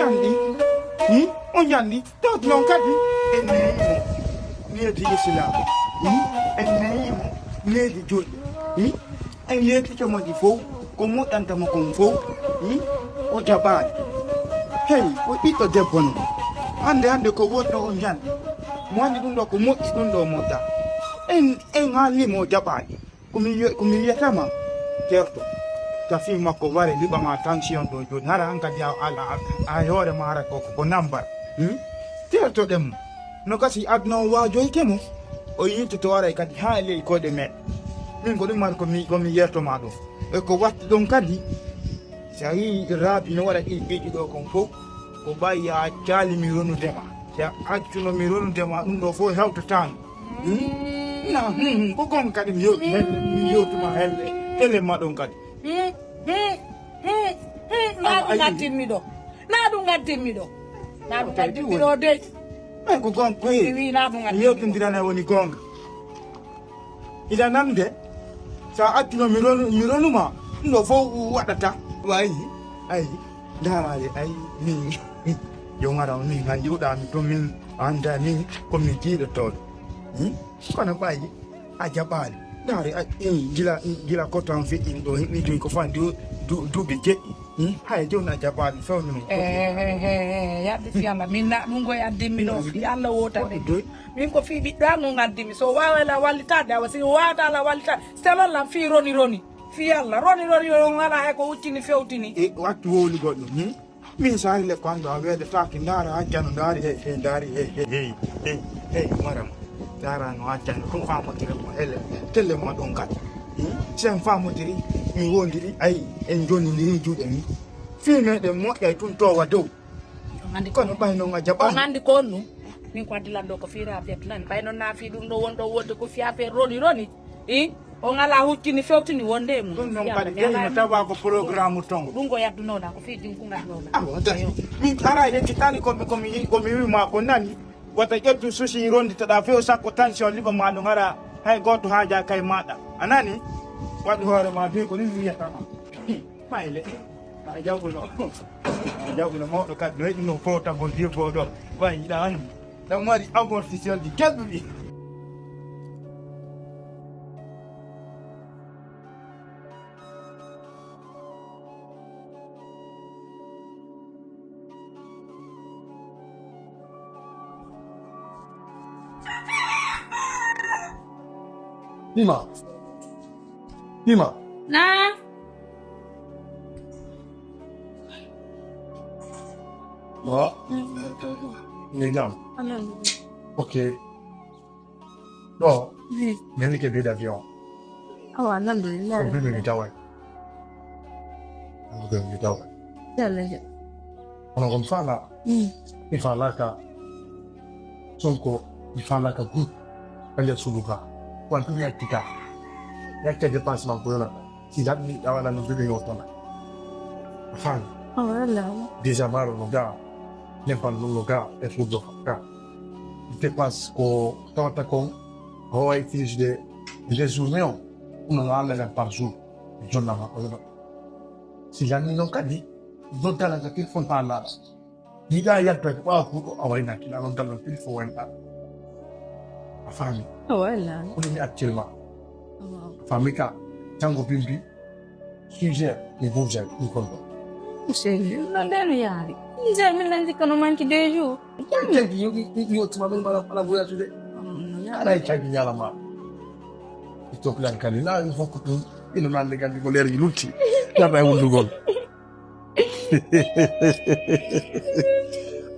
Yandi. Yandi. Don't long kadi. Lady Islam. Lady Joy. And lady Chamodifo. Como tanta Moconfo. O Japan. Hey, what eat a Japan? Ande ko what no yan. Mwani dundo ko mo dundo mota. En hali mo Japan. Kumiye sama. Certo. Tafi makovare liba ma tension do nara anka dia ala ayore mara ko number. Certo dem. No kasi adno wa joy kemo. O yito to ara ikati hali ko de me. Min ko man ko mi yerto mado. E ko wat don kadi. Sai rabi no wala ki biji do kon fo. Ko baya chali mi ronu dema. Ya actually mi ronu dema ndo fo help to town. Na ko kon kadi mi yo to ma helle. Ele ma don kadi. Na timido de. Ko kon ko yo tindira na woni gonga. Ila namde sa atino mi ronu ma ndo fo wadata. Wai ai dama ai ni yo ngara ni nganju da mi to min anda ni komiti de to kono bayi aja bal dari gila ko tan fi indo ni do ko fan du bije hay jo na jabal so ni ya bi yalla minna mungo ya dimino yalla wota de min ko fi bi dango ngaddimi so wawala walita da wasi wata la walita stelo la fi roni fi yalla roni ngala e ko uccini fewtini e wattu woli goddo min sai le kwando avede taki ndara ajjano ndari hey maram dara no ajjano ko famo tire mo ele tele mo don kat sen famo tiri mi wondiri ay en joni ni jude ni fi me de mo e tun to wado andi kono bay no ngajaba andi konu min ko dilando ko fi rafi plan bay no na fi dum do wondo wonde ko fi ape roni o ngala huccini fewtini wonde mu non kadi no tawa ko programme tongo dungo yaddu nona ko fi din kunga nona mi ara e kitani ko mi ma ko nani wata jettu sushi rondi tada feo sakko tension liba ma no ngara hay goto haja kay mada anani wadi hore ma be ko ni wiyata maile ma jawgulo mo do kad no fota bon dio fodo wa ida an da mari amortisseur di kelbi Nima. Na. What? Nigam. Okay. No. Meni ke billet d'avion. Alhamdulillah. Ko bi mi tawa. Ko bi mi tawa. Dale. Ono kon fala. Mi fala ka. Sonko mi fala ka good. Kanya suluka. Kwantu ya tika. Yakta dépense man ko na. Si dat ni awala no bi yo tona. Fan. Déjà maro no ga. Nempan no ga e fudo ka. Dépense ko tata kon. Ho ai fiche de réunion. On en a par jour. Je n'en ai pas. Si j'en ai non kadi. D'autres là qui font pas là. Ni ga ya pe pa ku awai na kila non talo til fo wenta. Afami. Wala. On est actuellement. Famika tango bimbi. Sujet ni bouger ni kondo. Seri, non deve yari. Nje mi nanzi kono manki 2 jours. Yo tuma ben bala boya tude. Ara chagi nyala ma. Ito plan kanina il faut que tu ino nan le gandi ko leer yi lutti. Dara wul gol.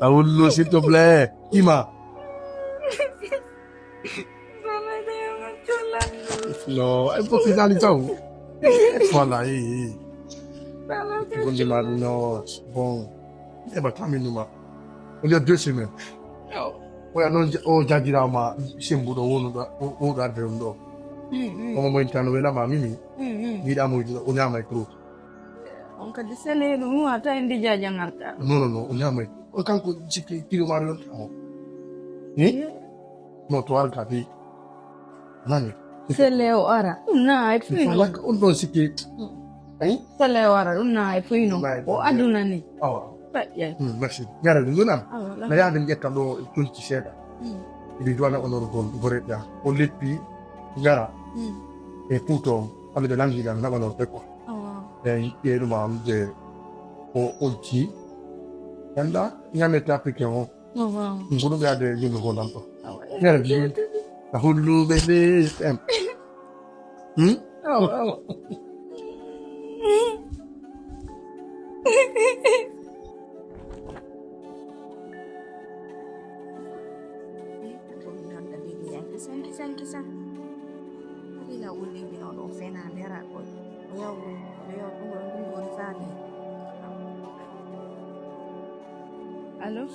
Awullo s'il te plaît. Ima. No, è un po' finalità. Voilà, Bon démarrage, non, bon. Eh ben, quand même, on y a 2 semaines. Ouais, non, oh, j'ai dit là, ma, c'est un bout de on garde un dos. On m'a dit, on a mimi. Il a mouillé, on a mis trop. On ka disene no ata indi jajangalta. Non, on a mis. O quand tu le mario. Non, toi, le capi. Nani. Seleo ara. Na, it fino. On doit se quitter. Seleo ara, na, it fino. O aduna ni. Oh. Beh, merci ñaara du na allora. na ya den jettando tunti seda di duana onor gol voreda o leppi gara e tutto alle de langi da na onor ecco e io ma de o oggi yanda nyame tapike o ngulu ga de yulu ko nanto ñaara di la hullu bebe em Allô?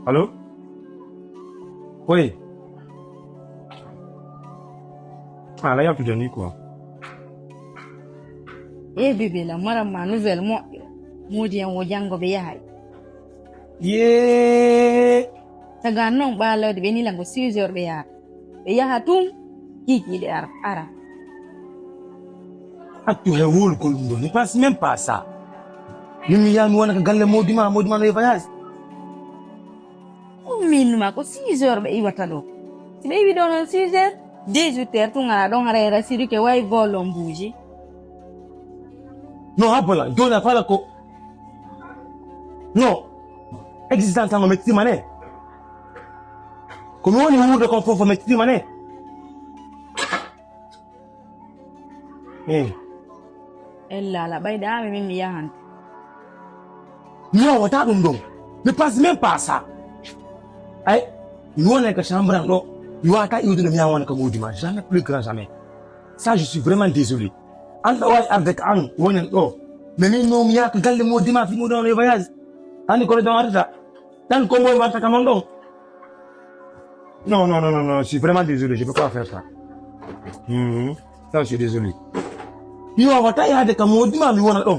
Allô? Oui. Ah, là, il y a plus de nuit, quoi. Eh bébé la mara ma nouvelle mo di en wo jango be yahay. Yeah. Taga non ba la de beni lango 6 heures be ya. Be yaha tum kiki de ara. Ah, tu es où le Colombo? Ne passe même pas ça. Nous y a nous on a gagné le maudiment le voyage. Min ma ko 6 heures be iwata do. Si be wi don 6 heures 18 heures tu ngara don ara siri ke way volom buji. Non, ah voilà, Dieu n'a pas la co. Non. Existant en métier mané. Comment on est de confort pour métier mané? Ella la bay da min mi yahan. Non, on t'a donc. Ne passe même pas ça. Aïe, nous on est que chambre en l'eau. Nous on t'a eu de bien on est comme maudiment. Jamais plus grand jamais. Ça, je suis vraiment désolé. Otherwise, avec un, on est là. Mais nous, il y a que dans le maudiment, qui nous donne le voyage. On est collé dans l'argent. Dans le Congo, on va t'attaquer mon don. Non, je suis vraiment désolé. Je ne peux pas faire ça. Ça, je suis désolé. Nous, on va t'attaquer avec un maudiment, nous on est là.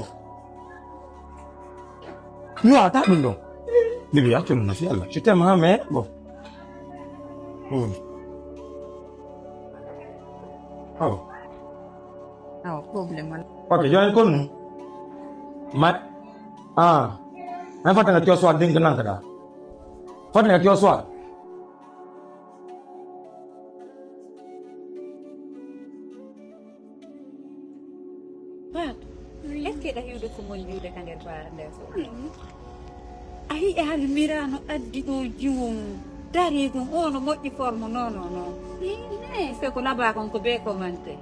Nous, on t'attaque, non. Mais bien, tu m'as fait là. Je t'aime, mais bon. Oh. Ah, problème. Ok, jangan kau nu. Mat. Ah. Apa tengah kau soal dengan kada? Apa tengah kau soal? Pat, est-ce que hiude ko mon hiude kan der bara der so? Ai almira no addi do jiwum dari ko ono moƴƴi forme non. Ne se ko laba kon ko be ko mante.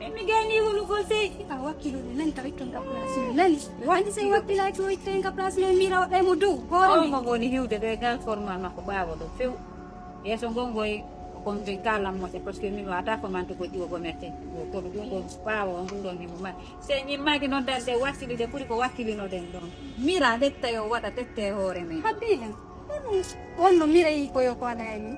Mi gani wonu ko sey wakkilo nan tawi ton ka place nani wani sey wakkila ko iten ka place le mira wadai mo du hore mi ko woni hiude de gal formal makko bawo do few yeso gongoy kon de kalam mo parce que mi wata ko man to ko diwo go mette ko do go bawo on do ni mo ma se ni magi non darde wakkili de puri ko wakkili no den don mira detta yo wada tette hore men habila wonno mira yi ko yo ko ala ni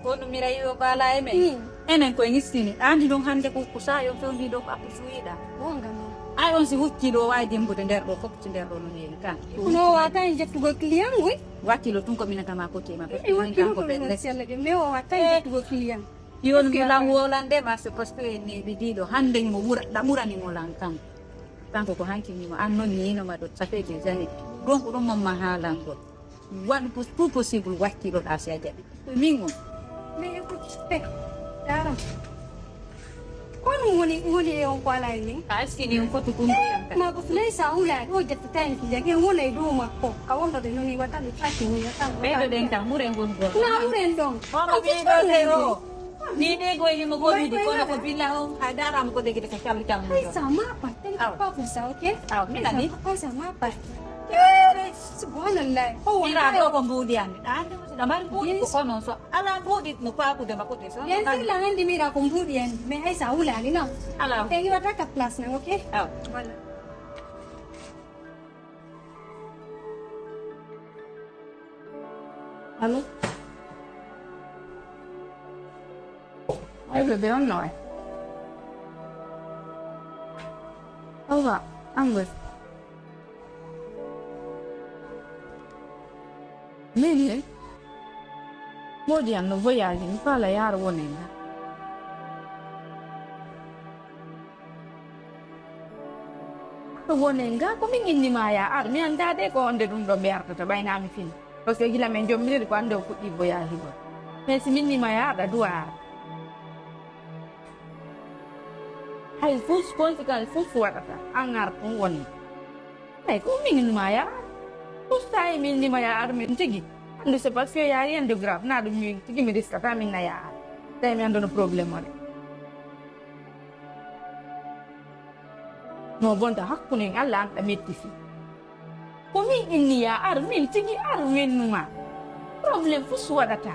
wonno mira yi ko ala men enen ko ngistini andi don hande ko kusa yo fewndi do ko apusuida wonga no ay on si hukki do way dembude der do kopti der do no ni kan no wata en jettugo client wi wakilo tun ko minata ma ko tema parce que min ko be selle de me o wata en jettugo client yon mi lang wolande ma se parce que ni bidido hande mo mura da mura ni mo lang kan tanko ko hanki ni mo anno ni no ma do safe de jani donc do mo mahalan do wan possible wakilo da se jadi mingo me ko te Daram. Kono woni e on kwala ni. Askini on foto kundu yanka. Ma ko fulai sa ula o jetta tanki jage wona do ma ko. Ka wonda de noni wata ni fati ni yata. Bedo den ka muren gon go. Na muren dong. Ko be do zero. Ni ne go ni mo go di ko ko bila on hadara mo ko de ka kali kam. Sama pa ten pa ko sa okay? Mi na ni. Ko sama pa. Subhanallah. Oh, ira do kemudian. Ada damar budi ko kono so. Ala budi no pa ko de makote so. Yan silangan di mira kemudian. Me ai sa ula ni no. Ala. Tegi wata ka plus na, okay? Oh. Wala. Allô? Ai bebe on noi. Ova, Angus. Mene? Modi hanno voyaggi in pala e aro wonenga. to wonenga ko min inni maya ar mi andade ko onde dum do bertata baynami fin parce que gila men jommiri ko ande ko dibbo yahi go mais si minni maya da duwa hay fus konsekal fus wadata angar ko woni ay ko min inni maya ustai minni maya ar min tigi andu c'est parce que y a rien de grave na dum mi tigi mi riskata min na ya tay mi andono problème wala no bonta hakkunde Allah anda metti fi ko min inni ya ar min tigi ar min numa problem fu suwadata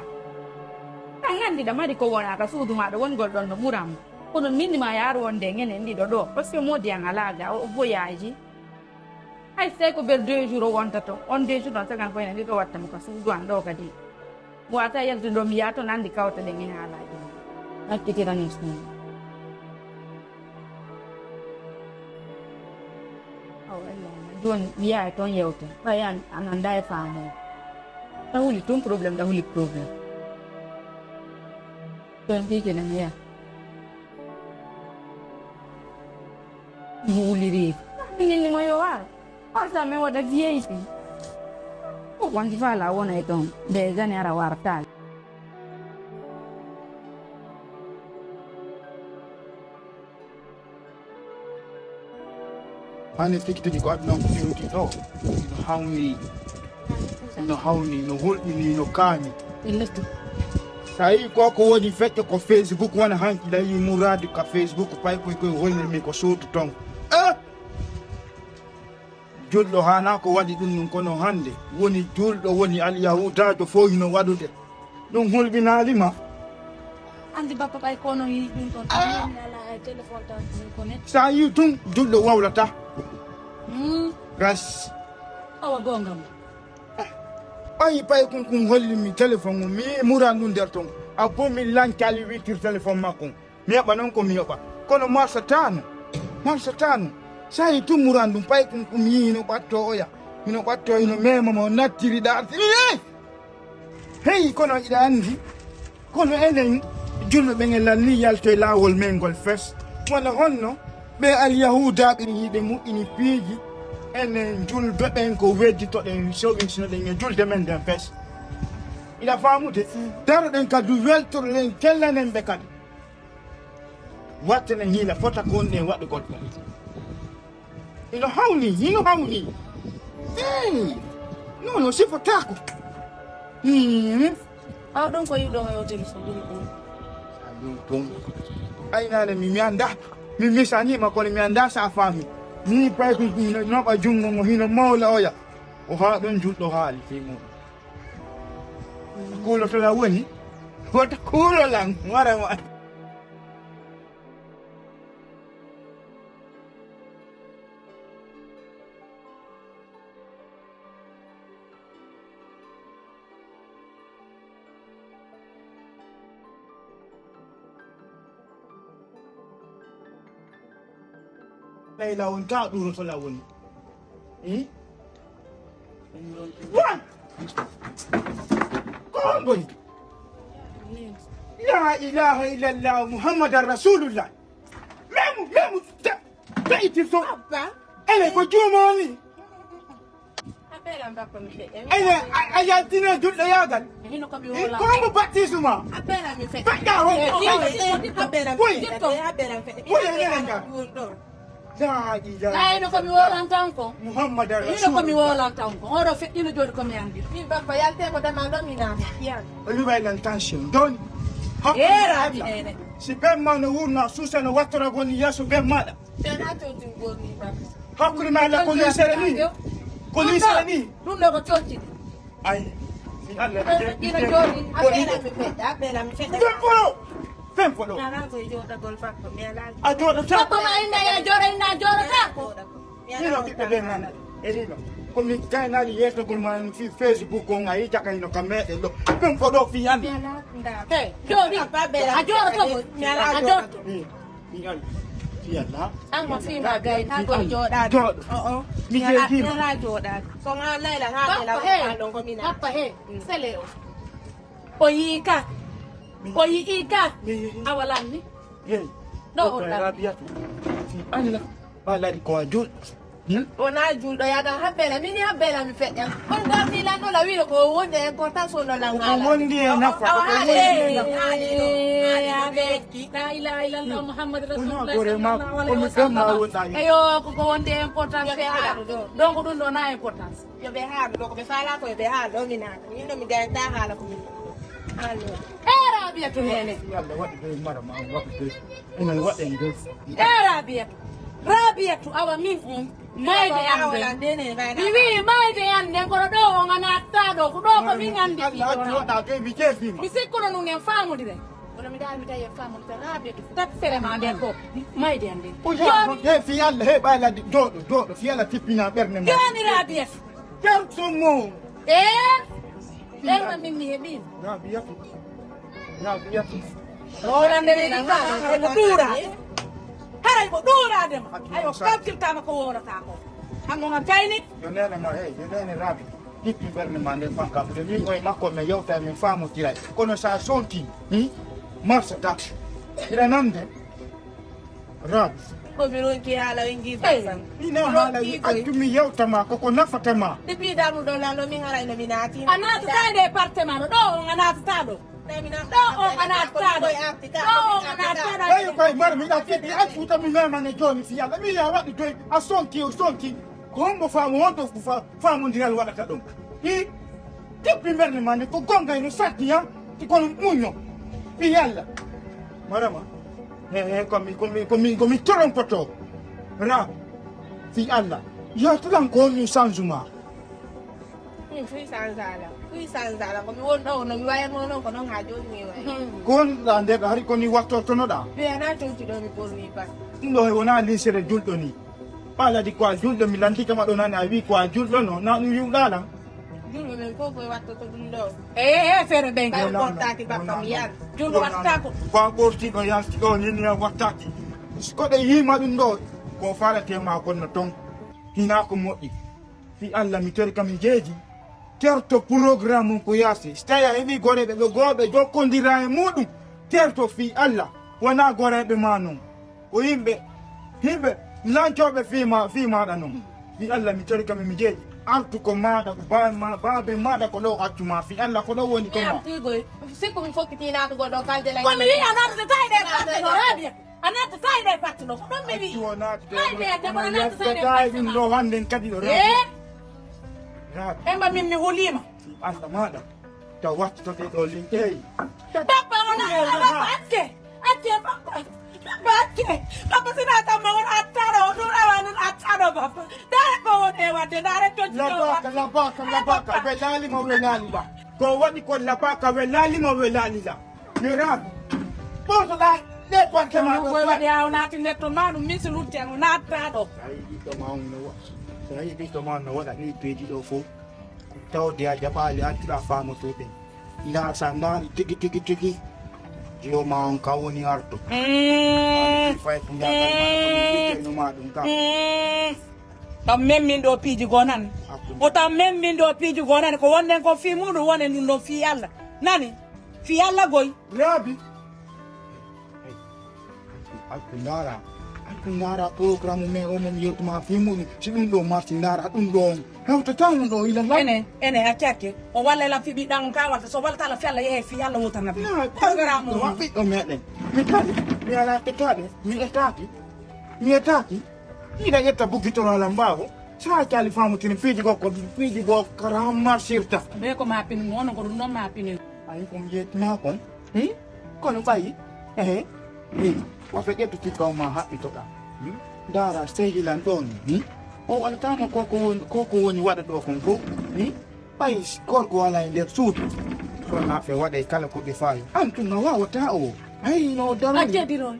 an andi da mari ko wona ka suudu ma do won gol don no muram ko non minni ma yar wonde ngene ndi do parce que modi an alaga o voyage hay sai ko ber 2 jours wonta to on 2 jours non sagan ko ndi do watta ko suudu an do kadi mo ata yaltu do mi yato nandi kawta de ngene alaji atti tirani sun don biya ton yewte bayan ananda e famo tawuli ton problem da huli problem don bi ke nan ya huli ri ni moyo wa asa me wada vieiti o wanti fala wona e ton de zani ara wartal Hani fikti di ko adna ko yuti to no hawni no hulmi no kani Ilatu. sai ko ko woni fette ko Facebook wana hanki da yi muradi ka Facebook pay ko holni mi ko sotu ton juldo hana ko wadi dum non kono hande woni juldo woni al yahuda to fo hino wadude dum hulbinalima andi bappa bay kono yi dum ton ala telephone tan ko net sa yi tum juldo wawlata gas awa gongam ay pay kun holli mi telephone mi murandu der ton apo mi lankali witir telephone makon mi ba non ko mi yoba kono marsa tanu sai tu murandu pay kun yino batto oya hino batto hino memo mo nattiri da hey kono ida andi kono enen julbe be ngel ni yalto lawol mengol fes wala honno be al yahuda be yide mu ini piji enen julbe ben ko weddi to den showin sino den julde men den fes ila famude daro den ka du weltor len kellanen be kadi wattene hila fota ko ne wadde goddo ino hawni no si fotako Don ko yudo yo tele so dum ay nane mi anda mi misani ma ko mi anda sa fami ni pay ko no ba jungo mo hino mawla oya o ha don jutdo haali timo ko lo to la woni ko to ko lo lang wara ma Laila unta duro to lawon One Komboy La ilaha illallah Muhammadar Rasulullah Memu ta iti so Abba ele ko jumoni apela mbako mi fe ele ayatina dudda yagal hino ko mi wala ko baptisma apela mi fe Baka ho apela La ino ko mi wala tanko Muhammadar ino ko mi wala tanko oro fe ino jodi ko mi andi mi baba yalte ko demando mi na ya Lui vai l'intention don era di ene si ben mano una susa no wattora con yaso ben mala tena to ngoni baba hakuri mala con il sereni non lo cotti ai ino jodi apela mi fe Tempolo na ko joda gol fakko mi ala adoro ko ma ina jora ka ino ki ben mala elino come canali yeso con man fi Facebook con ai ta kaino kamete lo ben fodo fi andi jodi a jora to mi ala jora Yalla ang ma fi ma gai ta ko joda mi je mi ala joda ko nga lela ha lela ko mi na papa he seleo Oyika awalan ni Hey, no otan Arabia. Anila bala di ko ajul. Wona julɗo yaga habbela min habbela mi feƴƴam on gardi lanɗo la wiɗo ko wonde importance o no langala wondi e nafa la ilaha illallah muhammad rasulullah eyo koko wonde importance ɓe haaɗo ɗo donc ɗum ɗo na importance yoɓe haaɗo ɗo koɓe faala ko yoɓe haaɗo ɗo min haaɗo min ɗo mi dayanta haala ko min rabiyatu hene rabiyatu awa min mayde yande mi wi mayde yande kono ɗo o ganatta ɗo ko ɗo ko min andi mi sikkuno ɗum en famodire kono mi dal mi tawi en famodire rabiyatu tat ferema nden ko mayde yande he fi yalla he ɓaylade doɗo fi yalla tippina ɓerde ma joni rabiyatu jamsumo ɓerma min mi heeɓino rabiyatu rolande ɓe ko ɗuura haray ko ɗuuradema ayo kalkiltama ko worata ko hango gam tayni yo nenema yo nene rabi hippi ɓerde ma nden fankaɓe min koye makko mi yewta min famotiray kono sa sonti marsata ina namde rabi komi ronki haala wen gisan ina haala accumi yewtama koko nafatama depuis darmu ɗo lalo min arayno mi naati a natata nde département ɗo on a natata ɗo ɗo on a natata ɗo on a natata eyi koye mara miɗa keɗi accuta mi memane joni si yalla mi ya waɗi toy a sonki ko hombo faamu wonto famodiral waɗata ɗum i tippi ɓerde ma nde ko gonga eno satti ha kono muño mi yalla marama komi trompoto ra fi Allah yaltuɗan ko woni changement min puissance ala komi wonɗo no mi wayatno noon ko noon ha joni mi way ko wonɗa nde ɗo hari koni wattortonoɗa wiyana tonki ɗo mi ɓorni pas ɗum ɗo wona lisere julɗo ni ɓaladi ko a julɗo mi lantikama ɗo nane a wi ko a julɗo no na ɗum yiwɗalan julɓe men fof koye wattoto ɗum ɗo feere ɓen ɓay ɓortaki bakka mi yaal julɗo wattata ko ko a ɓortiɗo yalti ɗo nini wattaki koɗe yima ɗum ɗo ko faratema konno ton hina ko moƴƴi fi Allah mi tori kam jeeji terto programme ko yaasi so tawi a heeɓi goreɓe ɓe gooɓe jokkodira e muɗum terto fi Allah wona goreɓe ma noon ko yimɓe lancoɓe fimaɗa noon fi Allah mi tori kam mi jeeji artu ko maɗa ko babe maɗa ko ɗo accuma fi Allah ko ɗo woni ko ma sikku mi fokkiti natugo ɗo kalde la komi wi a natata tawiɗe fattuɗo rabia a natata tawiɗe fattuɗo ko ɗum mi wi ɗum ɗo handen kadi ɗo emba min mi hulima Allah maɗa taw wattote ɗo linteyi babba wona acce babba sina tamma won attaɗo o ɗum awanon attaɗo babba dare ko won e wadde dare labaka welalima welalila ko waɗi ko labaka welalima welalila mi rabi ɓotoɗa ɗe kontema koye waɗi aw naati netto ma ɗum min so lutteno nattaɗo sa yiɗi to ma no waɗa ni peeji ɗo fof tawde a jaɓali artira famotoɗen nda sa ndaari tigi yo ma on ka woni arto fay ko jaɓalma ɗum kam tam memmin ɗo piiji gonan o tam memmin ɗo piiji gonan ko wonnen ko fi muɗum wone ɗum ɗon fi Allah nani fi Allah goy laabi alko ndaara programme mais o mom yewtuma fi muɗum si ɗum ɗo marti ndaara ɗum ɗo on hewtatano ɗo ilallah ene accakke o walla lam fi ɓiɗɗan ka walta so walta Allah fi Allah yehe fi Allah wotanabi ɓiɗɗo meɗen mi taɗi mi ala etaɗe mi etaki miɗa ƴetta buggitorolam mbawo sa cali famotini piiji go ko piiji go kara marchirta ɓe ko mapini wono ko ɗum ɗon mapini ayi kom jeetima kon kono ɓayi wafe ƴettu tikkaw ma haɓɓitoɗa ndaara sehilan ɗon o waɗatama koko woni waɗa ɗo kon fof ɓay gorko wala e nder suudu kono afe waɗe kala ko ɓe fawi an tun no wawata o ayi no darani a jediroy